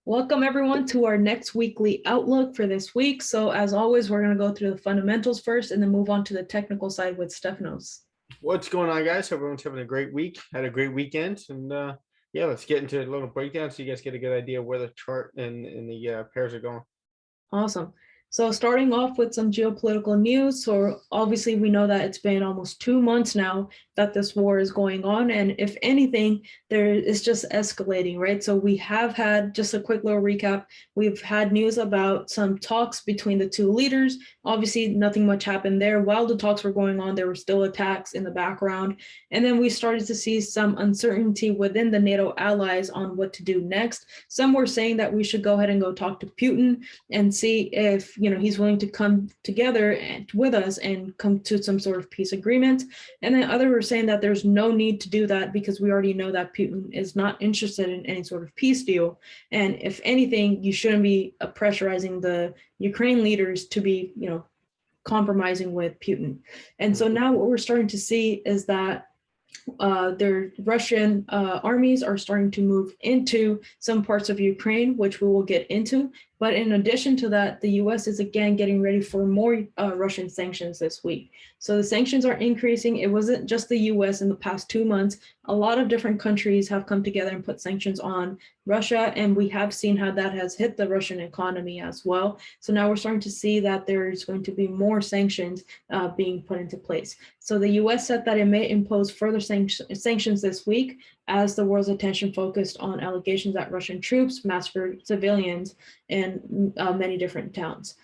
Welcome everyone to our next weekly outlook for this week. So as always, we're going to go through the fundamentals first and then move on to the technical side with Stefanos. What's going on, guys? Hope everyone's having a great week. Had a great weekend, and yeah, let's get into a little breakdown so you guys get a good idea of where the chart and the pairs are going. Awesome. So starting off with some geopolitical news. So obviously we know that it's been almost 2 months now that this war is going on. And if anything, there is just escalating, right? So we have had, just a quick little recap, we've had news about some talks between the two leaders. Obviously nothing much happened there. While the talks were going on, there were still attacks in the background. And then we started to see some uncertainty within the NATO allies on what to do next. Some were saying that we should go ahead and go talk to Putin and see if he's willing to come together with us and come to some sort of peace agreement. And then others were saying that there's no need to do that because we already know that Putin is not interested in any sort of peace deal. And if anything, you shouldn't be pressurizing the Ukraine leaders to be, compromising with Putin. And so now what we're starting to see is that their Russian armies are starting to move into some parts of Ukraine, which we will get into. But in addition to that, the US is again getting ready for more Russian sanctions this week. So the sanctions are increasing. It wasn't just the US in the past 2 months. A lot of different countries have come together and put sanctions on Russia, and we have seen how that has hit the Russian economy as well. So now we're starting to see that there's going to be more sanctions being put into place. So the US said that it may impose further sanctions this week as the world's attention focused on allegations that Russian troops massacred civilians in many different towns.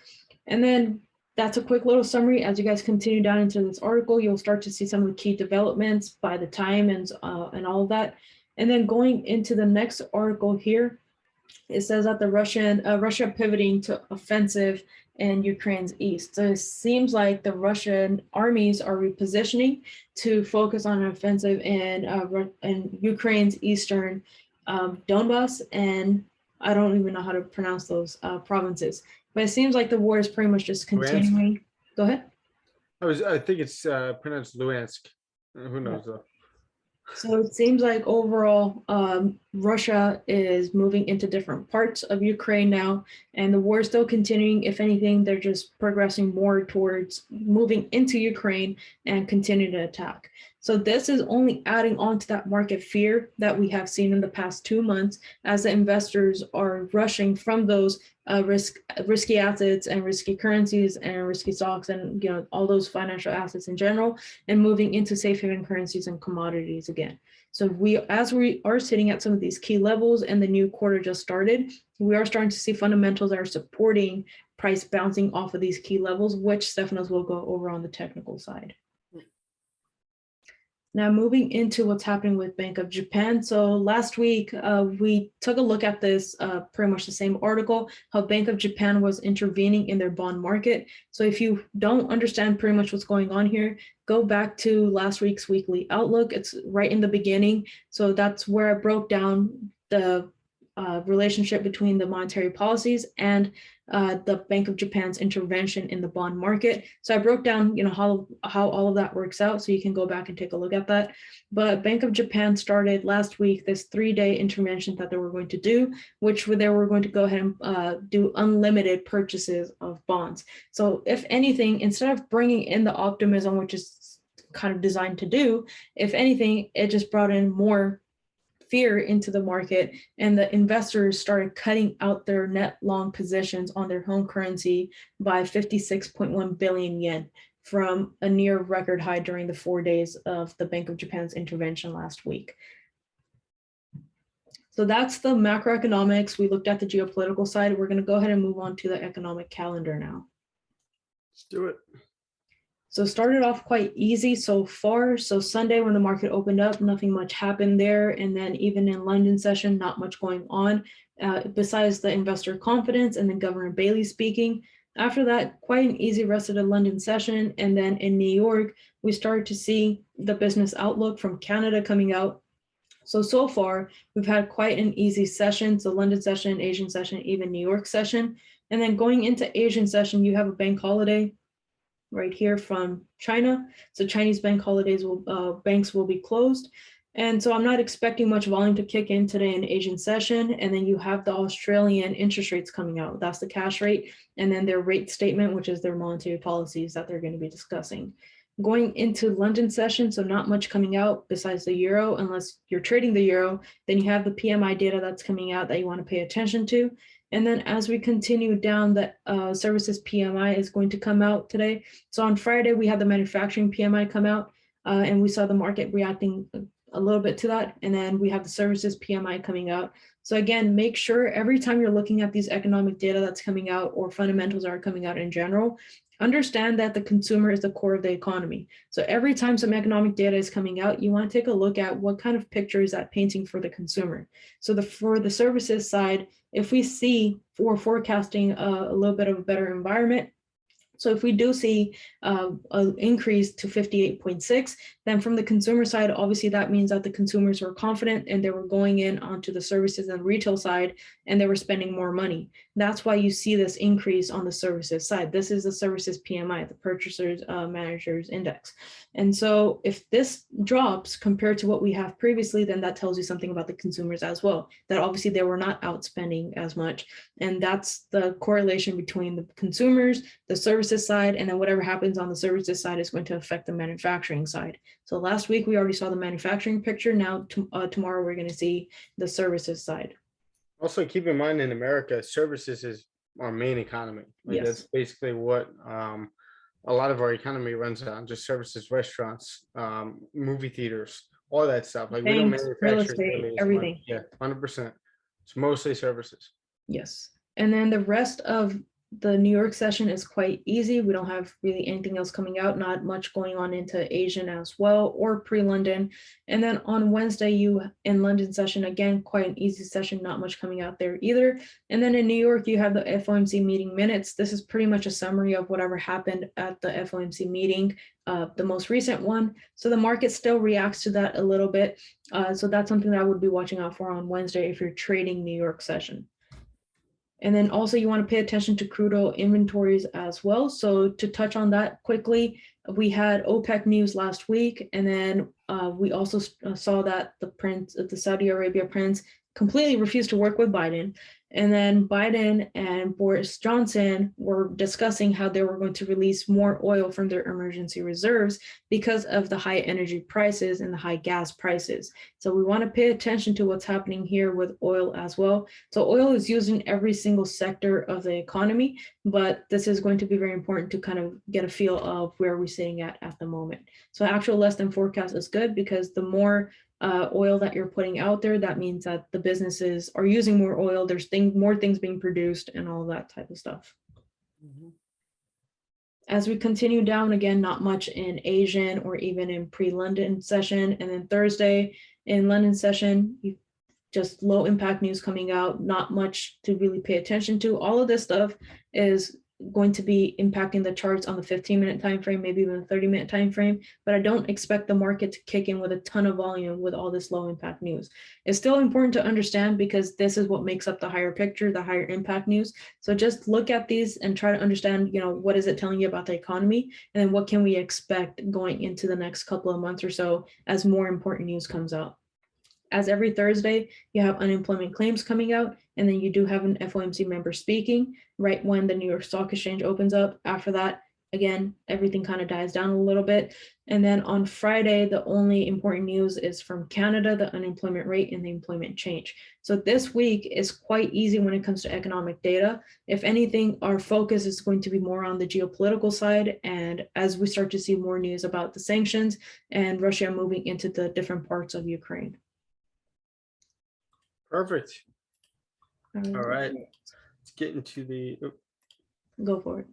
And then that's a quick little summary. As you guys continue down into this article, you'll start to see some of the key developments by the time and all of that. And then going into the next article here, it says that the Russia pivoting to offensive in Ukraine's east. So it seems like the Russian armies are repositioning to focus on an offensive in Ukraine's eastern Donbass, and I don't even know how to pronounce those provinces. But it seems like the war is pretty much just continuing. Luhansk. Go ahead. I think it's pronounced Luhansk. Who knows though? So it seems like overall, Russia is moving into different parts of Ukraine now, and the war is still continuing. If anything, they're just progressing more towards moving into Ukraine and continue to attack. So this is only adding on to that market fear that we have seen in the past 2 months as the investors are rushing from those risky assets and risky currencies and risky stocks and all those financial assets in general and moving into safe haven currencies and commodities again. So as we are sitting at some of these key levels and the new quarter just started, we are starting to see fundamentals that are supporting price bouncing off of these key levels, which Stefanos will go over on the technical side. Now moving into what's happening with Bank of Japan. So last week, we took a look at this pretty much the same article, how Bank of Japan was intervening in their bond market. So if you don't understand pretty much what's going on here, go back to last week's weekly outlook. It's right in the beginning. So that's where I broke down the relationship between the monetary policies and the Bank of Japan's intervention in the bond market. So I broke down, how all of that works out. So you can go back and take a look at that. But Bank of Japan started last week this 3-day intervention that they were going to do, which they were going to go ahead and do unlimited purchases of bonds. So if anything, instead of bringing in the optimism, which is kind of designed to do, if anything, it just brought in more fear into the market, and the investors started cutting out their net long positions on their home currency by 56.1 billion yen from a near record high during the 4 days of the Bank of Japan's intervention last week. So that's the macroeconomics. We looked at the geopolitical side. We're going to go ahead and move on to the economic calendar now. Let's do it. So started off quite easy so far. So Sunday when the market opened up, nothing much happened there. And then even in London session, not much going on besides the investor confidence and then Governor Bailey speaking. After that, quite an easy rest of the London session. And then in New York, we started to see the business outlook from Canada coming out. So far, we've had quite an easy session. So London session, Asian session, even New York session. And then going into Asian session, you have a bank holiday right here from China. So Chinese bank holidays banks will be closed. And so I'm not expecting much volume to kick in today in Asian session. And then you have the Australian interest rates coming out. That's the cash rate. And then their rate statement, which is their monetary policies that they're going to be discussing. Going into London session, so not much coming out besides the euro, unless you're trading the euro. Then you have the PMI data that's coming out that you want to pay attention to. And then as we continue down, the services PMI is going to come out today. So on Friday, we had the manufacturing PMI come out, and we saw the market reacting a little bit to that. And then we have the services PMI coming out. So again, make sure every time you're looking at these economic data that's coming out or fundamentals are coming out in general, understand that the consumer is the core of the economy. So every time some economic data is coming out, you want to take a look at what kind of picture is that painting for the consumer. So for the services side, if we see for forecasting a little bit of a better environment, so if we do see an increase to 58.6, then from the consumer side, obviously that means that the consumers were confident and they were going in onto the services and retail side and they were spending more money. That's why you see this increase on the services side. This is the services PMI, the Purchasers Managers Index. And so if this drops compared to what we have previously, then that tells you something about the consumers as well, that obviously they were not outspending as much. And that's the correlation between the consumers, the services side, and then whatever happens on the services side is going to affect the manufacturing side. So last week we already saw the manufacturing picture. Now tomorrow we're going to see the services side. Also, keep in mind in America, services is our main economy. Like Yes. that's basically what a lot of our economy runs on, just services, restaurants, movie theaters, all that stuff. Like we don't Banks, real manufacture estate, nearly as much. everything. Yeah, 100%. It's mostly services. Yes. And then the rest of the New York session is quite easy. We don't have really anything else coming out, not much going on into Asian as well, or pre-London. And then on Wednesday, you in London session, again, quite an easy session, not much coming out there either. And then in New York, you have the FOMC meeting minutes. This is pretty much a summary of whatever happened at the FOMC meeting, the most recent one. So the market still reacts to that a little bit. So that's something that I would be watching out for on Wednesday if you're trading New York session. And then also you want to pay attention to crude oil inventories as well. So to touch on that quickly, we had OPEC news last week, and then we also saw that the Saudi Arabia prince completely refused to work with Biden. And then Biden and Boris Johnson were discussing how they were going to release more oil from their emergency reserves because of the high energy prices and the high gas prices. So we want to pay attention to what's happening here with oil as well. So oil is used in every single sector of the economy, but this is going to be very important to kind of get a feel of where we're sitting at the moment. So actual less than forecast is good because the more oil that you're putting out there, that means that the businesses are using more oil. There's more things being produced and all that type of stuff. Mm-hmm. As we continue down, again, not much in Asian or even in pre-London session. And then Thursday in London session, just low impact news coming out, not much to really pay attention to. All of this stuff is going to be impacting the charts on the 15-minute time frame, maybe even the 30-minute time frame, but I don't expect the market to kick in with a ton of volume with all this low impact news. It's still important to understand because this is what makes up the higher picture, the higher impact news. So just look at these and try to understand, what is it telling you about the economy, and then what can we expect going into the next couple of months or so as more important news comes out. As every Thursday, you have unemployment claims coming out, and then you do have an FOMC member speaking right when the New York Stock Exchange opens up. After that, again, everything kind of dies down a little bit. And then on Friday, the only important news is from Canada, the unemployment rate and the employment change. So this week is quite easy when it comes to economic data. If anything, our focus is going to be more on the geopolitical side. And as we start to see more news about the sanctions and Russia moving into the different parts of Ukraine. Perfect. All right. Let's get into the. Go for it.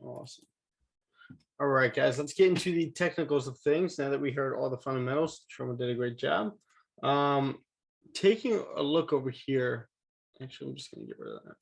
Awesome. All right, guys, let's get into the technicals of things now that we heard all the fundamentals. Sharma did a great job. Taking a look over here. Actually, I'm just going to get rid of that.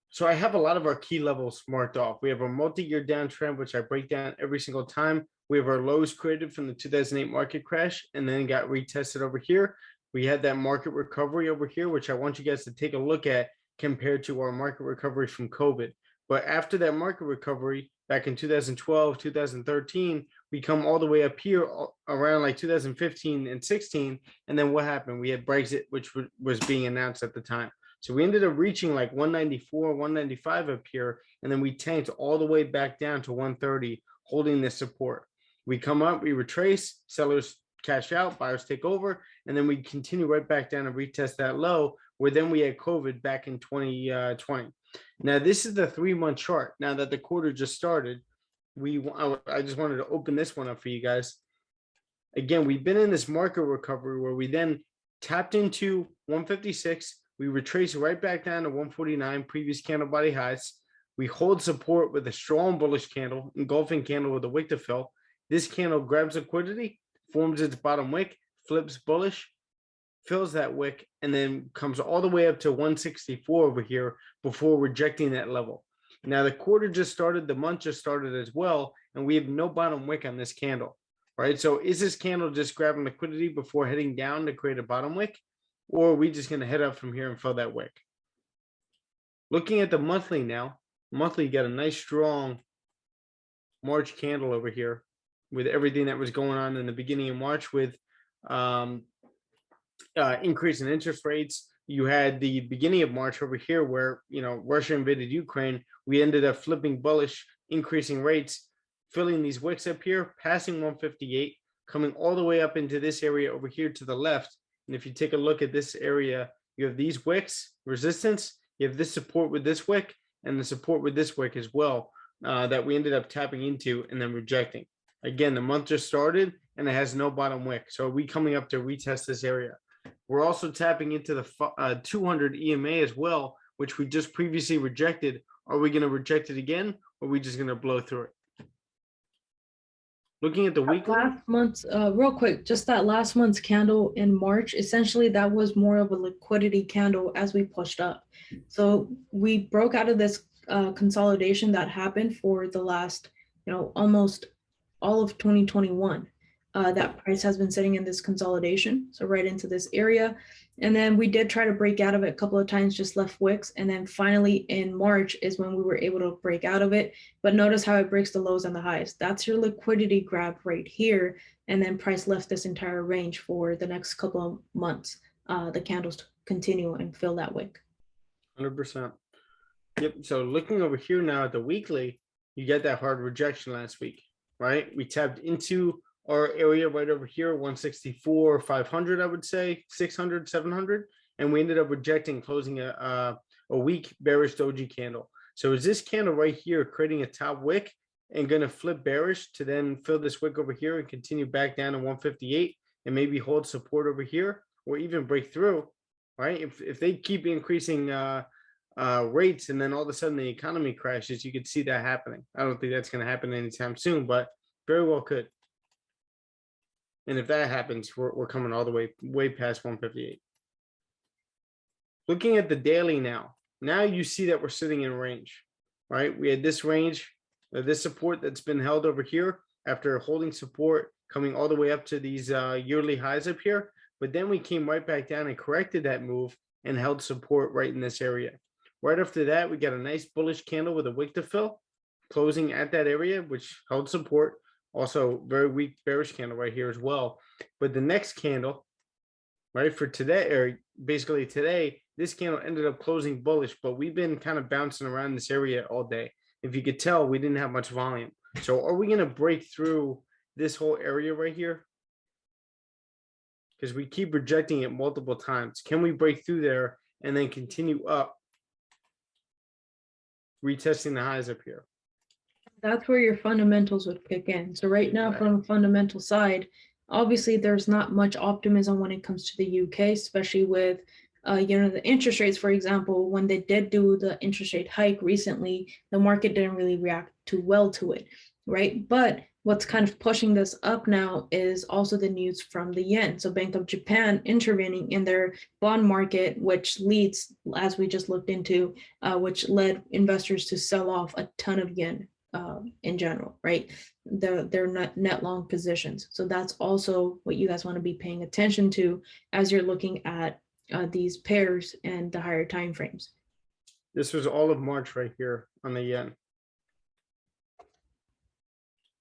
So I have a lot of our key levels marked off. We have a multi-year downtrend, which I break down every single time. We have our lows created from the 2008 market crash and then got retested over here. We had that market recovery over here, which I want you guys to take a look at compared to our market recovery from COVID. But after that market recovery back in 2012, 2013, We come all the way up here around like 2015 and 16. And then what happened? We had Brexit, which was being announced at the time. So we ended up reaching like 194, 195 up here. And then we tanked all the way back down to 130, holding this support. We come up, we retrace, sellers cash out, buyers take over, and then we continue right back down and retest that low, where then we had COVID back in 2020. Now, this is the 3-month chart. Now that the quarter just started, I just wanted to open this one up for you guys. Again, we've been in this market recovery where we then tapped into 156. We retrace right back down to 149, previous candle body highs. We hold support with a strong bullish candle, engulfing candle with a wick to fill. This candle grabs liquidity, forms its bottom wick, flips bullish, fills that wick, and then comes all the way up to 164 over here before rejecting that level. Now, the quarter just started, the month just started as well, and we have no bottom wick on this candle, right? So is this candle just grabbing liquidity before heading down to create a bottom wick, or are we just going to head up from here and fill that wick? Looking at the monthly now, monthly got a nice strong March candle over here with everything that was going on in the beginning of March with increase in interest rates. You had the beginning of March over here where, Russia invaded Ukraine. We ended up flipping bullish, increasing rates, filling these wicks up here, passing 158, coming all the way up into this area over here to the left. And if you take a look at this area, you have these wicks, resistance, you have this support with this wick, and the support with this wick as well, that we ended up tapping into and then rejecting. Again, the month just started and it has no bottom wick. So are we coming up to retest this area? We're also tapping into the 200 EMA as well, which we just previously rejected. Are we going to reject it again, or are we just going to blow through it? Looking at the weekly. Last month's, real quick, just that last month's candle in March, essentially that was more of a liquidity candle as we pushed up. So we broke out of this consolidation that happened for the last, almost all of 2021. That price has been sitting in this consolidation, so right into this area. And then we did try to break out of it a couple of times, just left wicks. And then finally in March is when we were able to break out of it. But notice how it breaks the lows and the highs. That's your liquidity grab right here. And then price left this entire range for the next couple of months. The candles to continue and fill that wick. 100%. Yep. So looking over here now at the weekly, you get that hard rejection last week, right? We tapped into our area right over here, 164, 500, I would say, 600, 700. And we ended up rejecting, closing a weak bearish doji candle. So is this candle right here creating a top wick and going to flip bearish to then fill this wick over here and continue back down to 158 and maybe hold support over here or even break through, right? If they keep increasing rates and then all of a sudden the economy crashes, you could see that happening. I don't think that's going to happen anytime soon, but very well could. And if that happens, we're coming all the way past 158. Looking at the daily now you see that we're sitting in range, right? We had this range, this support that's been held over here after holding support, coming all the way up to these yearly highs up here. But then we came right back down and corrected that move and held support right in this area. Right after that, we got a nice bullish candle with a wick to fill, closing at that area, which held support. Also, very weak bearish candle right here as well. But the next candle, right, for today, or basically today, this candle ended up closing bullish, but we've been kind of bouncing around this area all day. If you could tell, we didn't have much volume. So are we going to break through this whole area right here? Because we keep rejecting it multiple times. Can we break through there and then continue up, retesting the highs up here? That's where your fundamentals would kick in. So right now, from a fundamental side, obviously there's not much optimism when it comes to the UK, especially with the interest rates. For example, when they did do the interest rate hike recently, the market didn't really react too well to it, right? But what's kind of pushing this up now is also the news from the yen. So Bank of Japan intervening in their bond market, which leads, as we just looked into, which led investors to sell off a ton of yen. In general, right? They're not net long positions. So that's also what you guys want to be paying attention to as you're looking at these pairs and the higher time frames. This was all of March right here on the yen.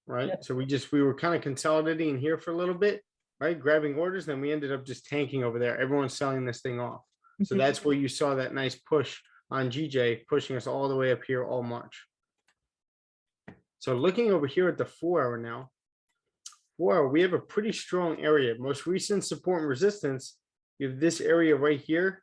right? Yep. So we were kind of consolidating here for a little bit, right? Grabbing orders, then we ended up just tanking over there. Everyone's selling this thing off. So Mhm. that's where you saw that nice push on GJ, pushing us all the way up here all March. So looking over here at the 4-hour now, 4-hour, we have a pretty strong area. Most recent support and resistance, you have this area right here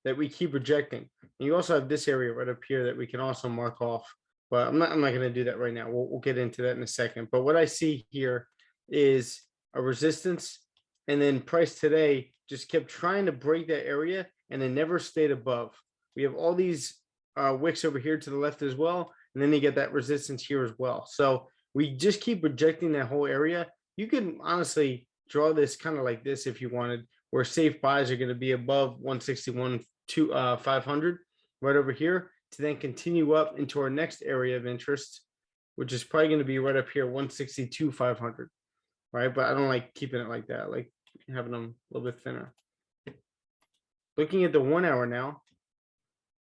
that we keep rejecting. And you also have this area right up here that we can also mark off. But I'm not going to do that right now. We'll get into that in a second. But what I see here is a resistance, and then price today just kept trying to break that area and it never stayed above. We have all these wicks over here to the left as well, and then you get that resistance here as well. So we just keep rejecting that whole area. You can honestly draw this kind of like this if you wanted, where safe buys are going to be above 161 to 500 right over here, to then continue up into our next area of interest, which is probably going to be right up here, 162 500, right? But I don't like keeping it like that. I like having them a little bit thinner. Looking at the 1-hour now,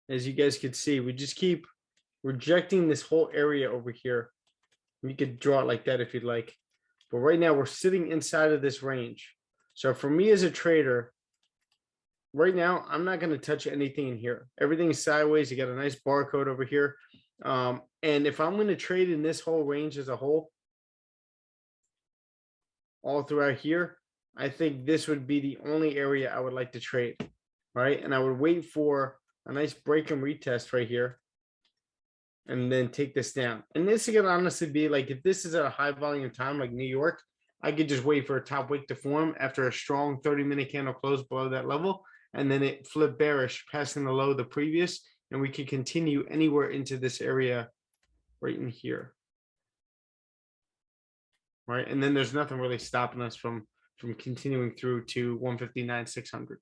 as you guys could see, we just keep rejecting this whole area over here. You could draw it like that if you'd like, but right now we're sitting inside of this range. So for me as a trader, right now, I'm not going to touch anything in here. Everything's sideways. You got a nice barcode over here. And if I'm going to trade in this whole range as a whole, all throughout here, I think this would be the only area I would like to trade, right? And I would wait for a nice break and retest right here, and then take this down. And this could honestly be like, if this is at a high volume time like New York, I could just wait for a top wick to form after a strong 30-minute candle close below that level, and then it flipped bearish, passing the low of the previous, and we could continue anywhere into this area right in here, right? And then there's nothing really stopping us from continuing through to 159 600.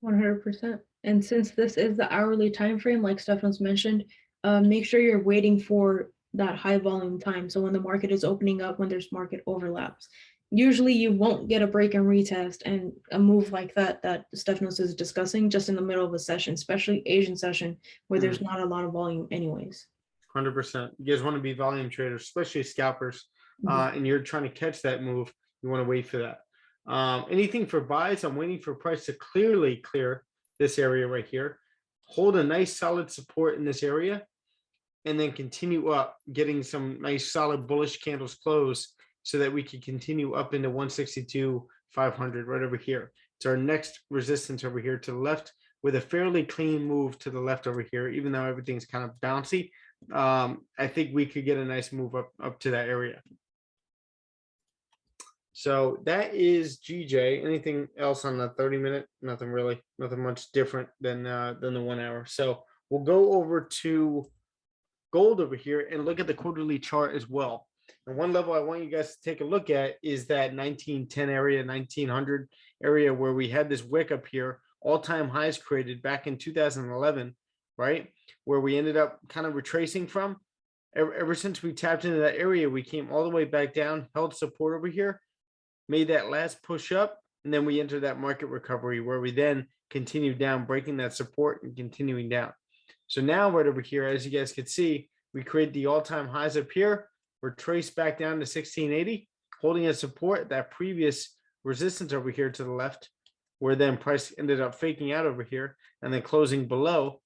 100%. And since this is the hourly time frame, like Stefanos mentioned, make sure you're waiting for that high volume time. So when the market is opening up, when there's market overlaps, usually you won't get a break and retest and a move like that Stefanos is discussing just in the middle of a session, especially Asian session where there's not a lot of volume anyways. 100%. You guys want to be volume traders, especially scalpers, and you're trying to catch that move. You want to wait for that. Anything for buys, I'm waiting for price to clearly clear this area right here, hold a nice solid support in this area, and then continue up, getting some nice solid bullish candles close so that we can continue up into 162 500 right over here. It's our next resistance over here to the left, with a fairly clean move to the left over here, even though everything's kind of bouncy. I think we could get a nice move up to that area. So that is GJ. Anything else on the 30-minute? Nothing really, nothing much different than the 1 hour. So we'll go over to gold over here and look at the quarterly chart as well. And one level I want you guys to take a look at is that 1910 area, 1900 area, where we had this wick up here, all-time highs created back in 2011, right? Where we ended up kind of retracing from. Ever since we tapped into that area, we came all the way back down, held support over here, made that last push up, and then we entered that market recovery where we then continued down, breaking that support and continuing down. So now right over here, as you guys can see, we create the all-time highs up here. We're traced back down to 1680, holding a support, that previous resistance over here to the left, where then price ended up faking out over here and then closing below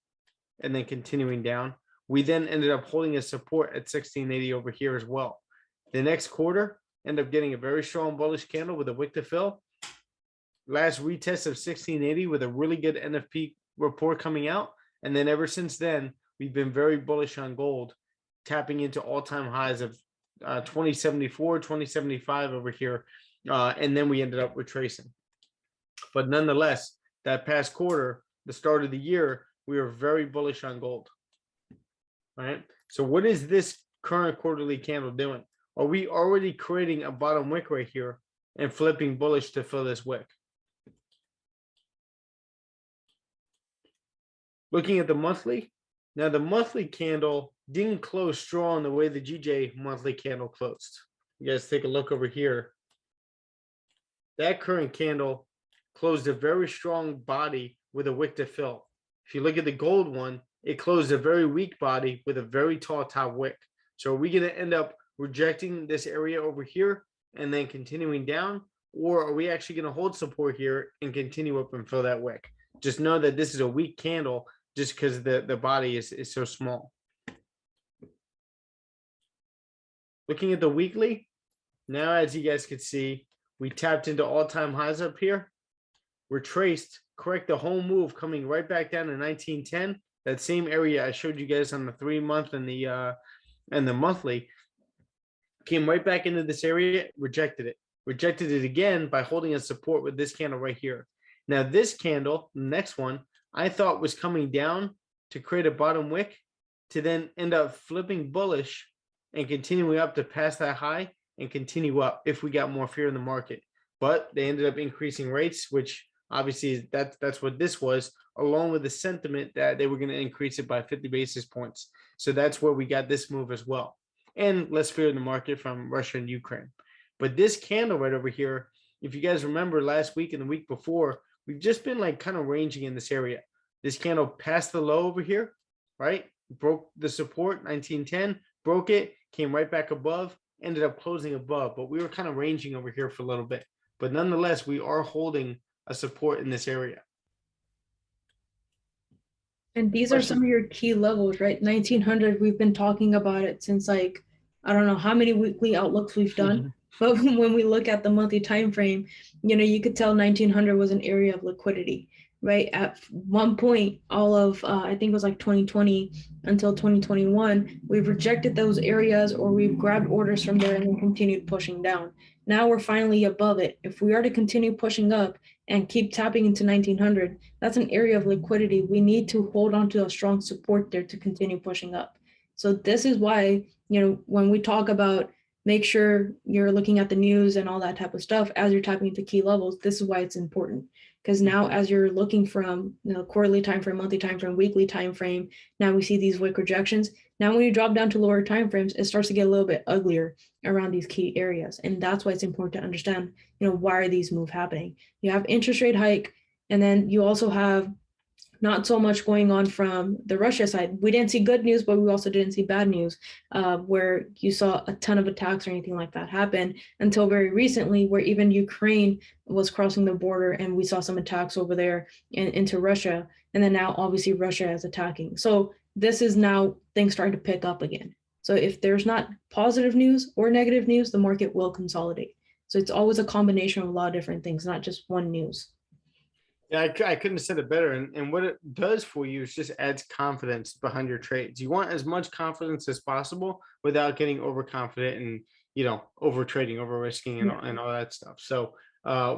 and then continuing down. We then ended up holding a support at 1680 over here as well. The next quarter, end up getting a very strong bullish candle with a wick to fill. Last retest of 1680 with a really good NFP report coming out. And then ever since then, we've been very bullish on gold, tapping into all-time highs of 2074, 2075 over here. And then we ended up retracing. But nonetheless, that past quarter, the start of the year, we were very bullish on gold. All right. So what is this current quarterly candle doing? Are we already creating a bottom wick right here and flipping bullish to fill this wick? Looking at the monthly, now the monthly candle didn't close strong the way the GJ monthly candle closed. You guys take a look over here. That current candle closed a very strong body with a wick to fill. If you look at the gold one, it closed a very weak body with a very tall top wick. So are we going to end up rejecting this area over here and then continuing down? Or are we actually going to hold support here and continue up and fill that wick? Just know that this is a weak candle just because the body is so small. Looking at the weekly, now as you guys can see, we tapped into all-time highs up here. Retraced, correct the whole move, coming right back down to 1910. That same area I showed you guys on the 3-month and the monthly. Came right back into this area, rejected it again by holding a support with this candle right here. Now this candle, the next one, I thought was coming down to create a bottom wick to then end up flipping bullish and continuing up to pass that high and continue up if we got more fear in the market. But they ended up increasing rates, which obviously that's what this was, along with the sentiment that they were going to increase it by 50 basis points. So that's where we got this move as well. And less fear in the market from Russia and Ukraine. But this candle right over here, if you guys remember last week and the week before, we've just been like kind of ranging in this area. This candle passed the low over here, right? Broke the support, 1910, broke it, came right back above, ended up closing above. But we were kind of ranging over here for a little bit. But nonetheless, we are holding a support in this area. And these are some of your key levels, right? 1900, we've been talking about it since like, I don't know how many weekly outlooks we've done. But when we look at the monthly time frame, you could tell 1900 was an area of liquidity, right? At one point, all of, I think it was like 2020 until 2021, we've rejected those areas or we've grabbed orders from there and then continued pushing down. Now we're finally above it. If we are to continue pushing up and keep tapping into 1900, that's an area of liquidity. We need to hold on to a strong support there to continue pushing up. So this is why, when we talk about make sure you're looking at the news and all that type of stuff as you're tapping into key levels, this is why it's important. Because now as you're looking from quarterly time frame, monthly time frame, weekly time frame, now we see these wick rejections. Now when you drop down to lower time frames, it starts to get a little bit uglier around these key areas. And that's why it's important to understand, why are these moves happening? You have interest rate hike, and then you also have not so much going on from the Russia side. We didn't see good news, but we also didn't see bad news, where you saw a ton of attacks or anything like that happen until very recently, where even Ukraine was crossing the border and we saw some attacks over there into Russia. And then now obviously Russia is attacking. So this is now things starting to pick up again. So if there's not positive news or negative news, the market will consolidate. So it's always a combination of a lot of different things, not just one news. Yeah, I couldn't have said it better. And what it does for you is just adds confidence behind your trades. You want as much confidence as possible without getting overconfident and, over trading, over risking and all that stuff. So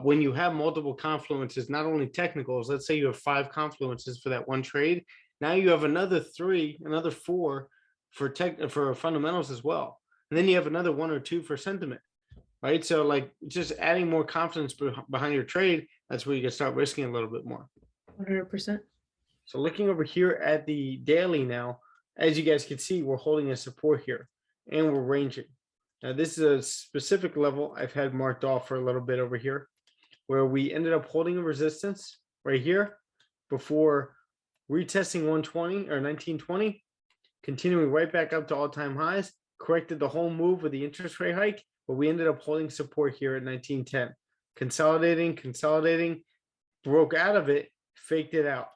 when you have multiple confluences, not only technicals, let's say you have 5 confluences for that one trade. Now you have another 3, another 4 for fundamentals as well. And then you have another 1 or 2 for sentiment. Right. So like just adding more confidence behind your trade, that's where you can start risking a little bit more. 100%. So looking over here at the daily now, as you guys can see, we're holding a support here and we're ranging. Now this is a specific level I've had marked off for a little bit over here, where we ended up holding a resistance right here before retesting 120 or 1920, continuing right back up to all-time highs, corrected the whole move with the interest rate hike. But we ended up holding support here at 1910, consolidating, broke out of it, faked it out,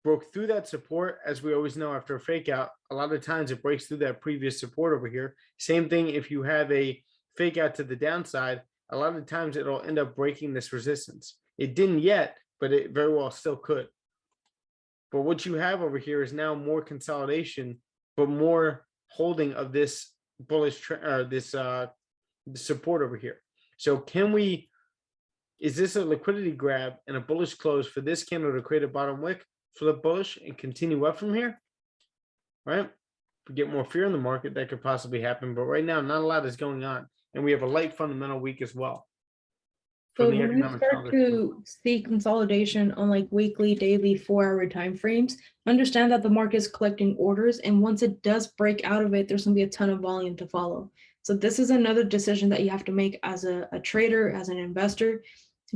broke through that support. As we always know, after a fake out, a lot of times it breaks through that previous support over here. Same thing if you have a fake out to the downside, a lot of times it'll end up breaking this resistance. It didn't yet, but it very well still could. But what you have over here is now more consolidation, but more holding of this bullish support over here. So is this a liquidity grab and a bullish close for this candle to create a bottom wick, flip bullish and continue up from here? Right? If we get more fear in the market, that could possibly happen. But right now, not a lot is going on. And we have a light fundamental week as well. So when we start to see consolidation on like weekly, daily, 4-hour time frames, understand that the market is collecting orders. And once it does break out of it, there's going to be a ton of volume to follow. So this is another decision that you have to make as a trader, as an investor.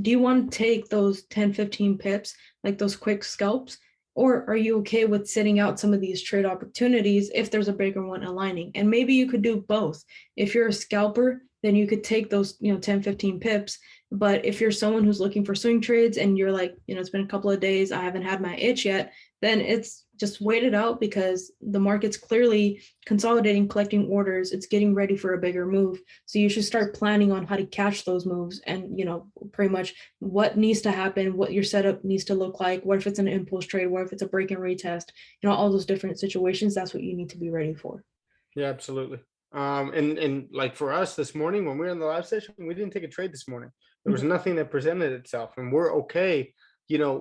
Do you want to take those 10, 15 pips, like those quick scalps, Or are you okay with sitting out some of these trade opportunities if there's a bigger one aligning? And maybe you could do both. If you're a scalper, then you could take those, 10, 15 pips. But if you're someone who's looking for swing trades and you're like, it's been a couple of days, I haven't had my itch yet, then it's just wait it out because the market's clearly consolidating, collecting orders. It's getting ready for a bigger move. So you should start planning on how to catch those moves and, pretty much what needs to happen, what your setup needs to look like. What if it's an impulse trade? What if it's a break and retest? All those different situations. That's what you need to be ready for. Yeah, absolutely. And like for us this morning when we were in the live session, we didn't take a trade this morning. There was nothing that presented itself, and we're okay,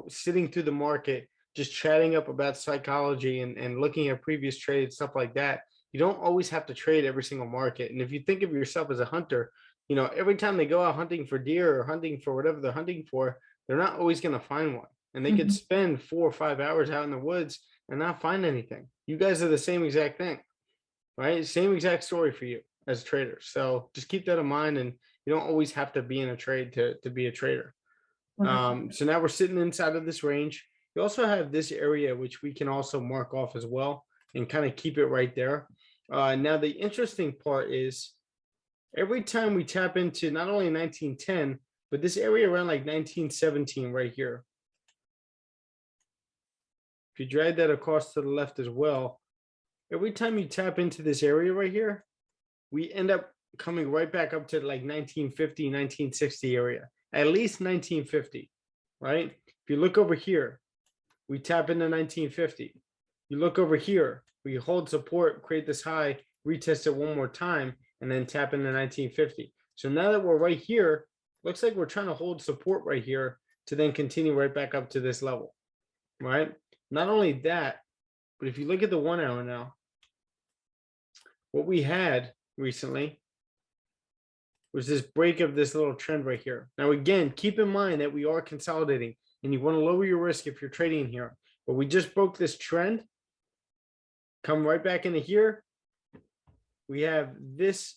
sitting through the market, just chatting up about psychology and looking at previous trades, stuff like that. You don't always have to trade every single market. And if you think of yourself as a hunter, every time they go out hunting for deer or hunting for whatever they're hunting for, they're not always going to find one. And they could spend 4 or 5 hours out in the woods and not find anything. You guys are the same exact thing, right? Same exact story for you as traders. So just keep that in mind, and you don't always have to be in a trade to be a trader. So now we're sitting inside of this range. You also have this area, which we can also mark off as well and kind of keep it right there. Now, the interesting part is every time we tap into not only 1910, but this area around like 1917 right here. If you drag that across to the left as well, every time you tap into this area right here, we end up coming right back up to like 1950, 1960 area, at least 1950, right? If you look over here, we tap into 1950. You look over here, we hold support, create this high, retest it one more time, and then tap into 1950. So now that we're right here, looks like we're trying to hold support right here to then continue right back up to this level, right? Not only that, but if you look at the 1 hour now, what we had recently was this break of this little trend right here. Now, again, keep in mind that we are consolidating and you want to lower your risk if you're trading here, but we just broke this trend, come right back into here. We have this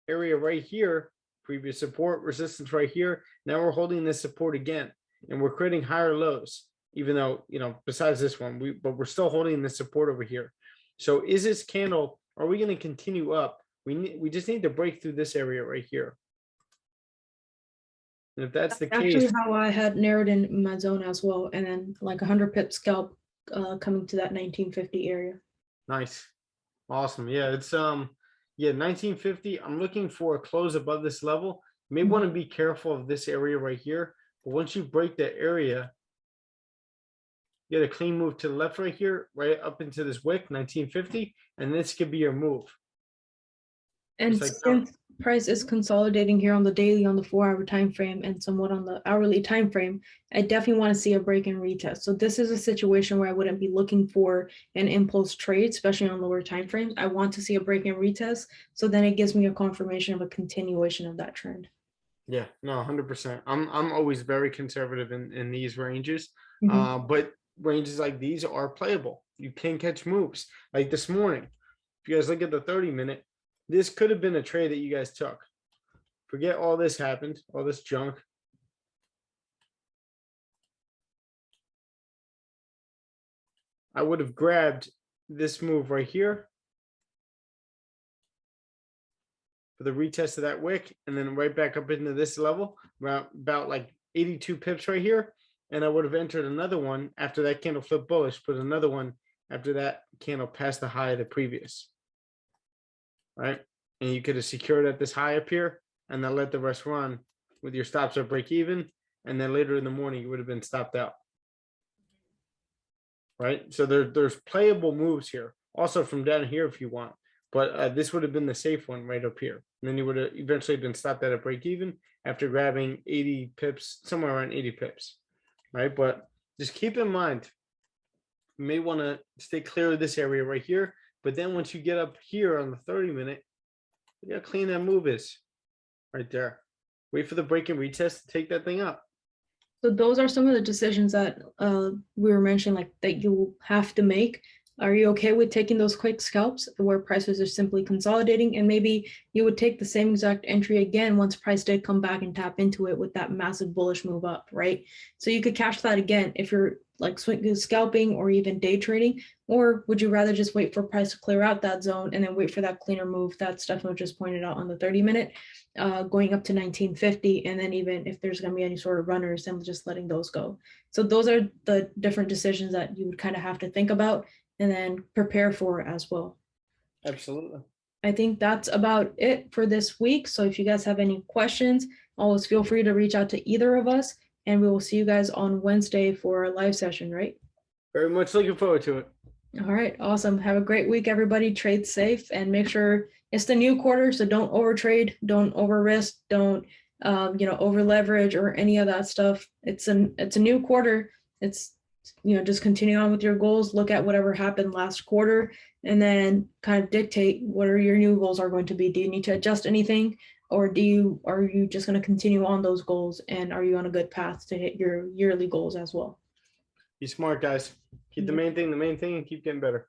area right here, previous support, resistance right here. Now we're holding this support again, and we're creating higher lows, even though, besides this one, but we're still holding this support over here. So is this candle, are we going to continue up? We just need to break through this area right here. And if that's the case, actually how I had narrowed in my zone as well, and then like 100 pip scalp coming to that 1950 area. Nice, awesome. Yeah, it's 1950. I'm looking for a close above this level. You may want to be careful of this area right here, but once you break that area, you get a clean move to the left right here, right up into this wick, 1950, and this could be your move. And like since price is consolidating here on the daily, on the 4-hour time frame, and somewhat on the hourly time frame, I definitely want to see a break and retest. So this is a situation where I wouldn't be looking for an impulse trade, especially on lower time frames. I want to see a break and retest, so then it gives me a confirmation of a continuation of that trend. Yeah, no, 100%. I'm always very conservative in these ranges, but ranges like these are playable. You can catch moves like this morning. If you guys look at the 30-minute, this could have been a trade that you guys took. Forget all this happened, all this junk. I would have grabbed this move right here for the retest of that wick, and then right back up into this level, around about like 82 pips right here. And I would have entered another one after that candle flipped bullish, but another one after that candle passed the high of the previous. Right? And you could have secured at this high up here and then let the rest run with your stops at break even. And then later in the morning, you would have been stopped out. Right? So there's playable moves here. Also from down here if you want. But this would have been the safe one right up here. And then you would have eventually been stopped at a break even after grabbing 80 pips, somewhere around 80 pips. Right? But just keep in mind, you may want to stay clear of this area right here. But then once you get up here on the 30-minute, look how clean that move is right there. Wait for the break and retest to take that thing up. So those are some of the decisions that we were mentioning, like that you have to make. Are you okay with taking those quick scalps where prices are simply consolidating, and maybe you would take the same exact entry again once price did come back and tap into it with that massive bullish move up, right? So you could cash that again if you're like scalping or even day trading? Or would you rather just wait for price to clear out that zone and then wait for that cleaner move that Stefano just pointed out on the 30-minute, going up to 1950, and then even if there's going to be any sort of runners, then just letting those go. So those are the different decisions that you would kind of have to think about and then prepare for as well. Absolutely. I think that's about it for this week. So if you guys have any questions, always feel free to reach out to either of us, and we will see you guys on Wednesday for a live session, right? Very much looking forward to it. All right, awesome. Have a great week, everybody. Trade safe and make sure it's the new quarter, so don't overtrade, don't over risk, don't over leverage or any of that stuff. It's a new quarter. It's just continue on with your goals. Look at whatever happened last quarter, and then kind of dictate what are your new goals are going to be. Do you need to adjust anything, or are you just going to continue on those goals, and are you on a good path to hit your yearly goals as well? Be smart, guys. Keep the main thing, and keep getting better.